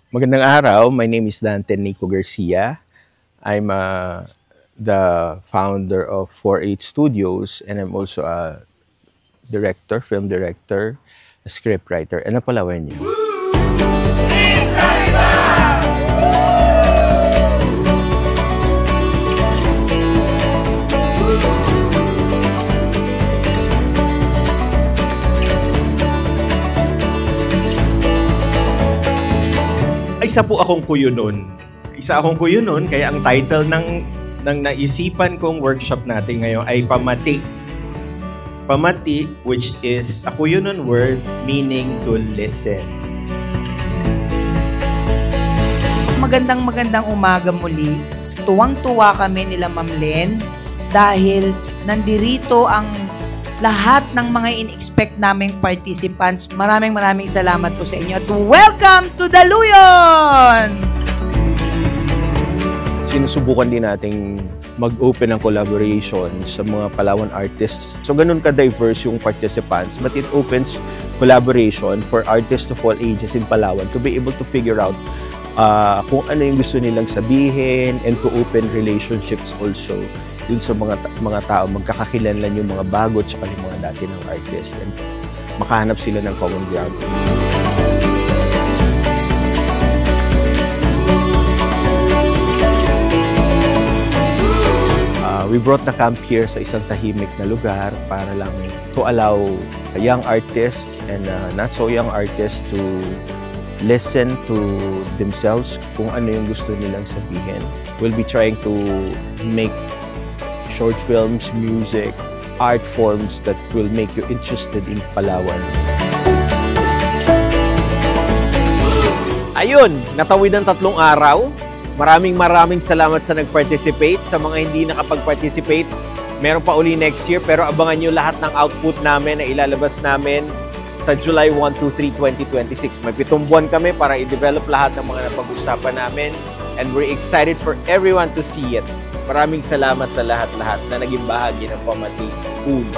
Magandang araw. My name is Dante Nico Garcia. I'm the founder of 48 Studios, and I'm also a director, film director, a scriptwriter, and a Palawenyo. Isa po akong kuyo nun. Isa akong kuyo nun, kaya ang title ng naisipan kong workshop natin ngayon ay Pamati. Pamati, which is a kuyo nun word meaning to listen. Magandang umaga muli. Tuwang-tuwa kami nila Ma'am Len dahil nandirito ang lahat ng mga in-expect naming participants. Maraming salamat po sa inyo at welcome to Daluyon! Sinusubukan din nating mag-open ng collaboration sa mga Palawan artists. So ganun ka-diverse yung participants, but it opens collaboration for artists of all ages in Palawan to be able to figure out kung ano yung gusto nilang sabihin and to open relationships also dun sa mga tao, magkakakilanlan yung mga bago at saka yung mga dati ng artist and makahanap sila ng common ground. We brought the camp here sa isang tahimik na lugar para lang to allow young artists and not so young artists to listen to themselves kung ano yung gusto nilang sabihin. We'll be trying to make short films, music, art forms that will make you interested in Palawan. Ayun, natawid ng 3 araw. Maraming salamat sa nag-participate. Sa mga hindi nakapag-participate, meron pa uli next year. Pero abangan nyo lahat ng output namin na ilalabas namin sa July 1, 2, 3, 2026. May 7 buwan kami para i-develop lahat ng mga napag-usapan namin. And we're excited for everyone to see it. Maraming salamat sa lahat-lahat na naging bahagi ng Pamati Uno.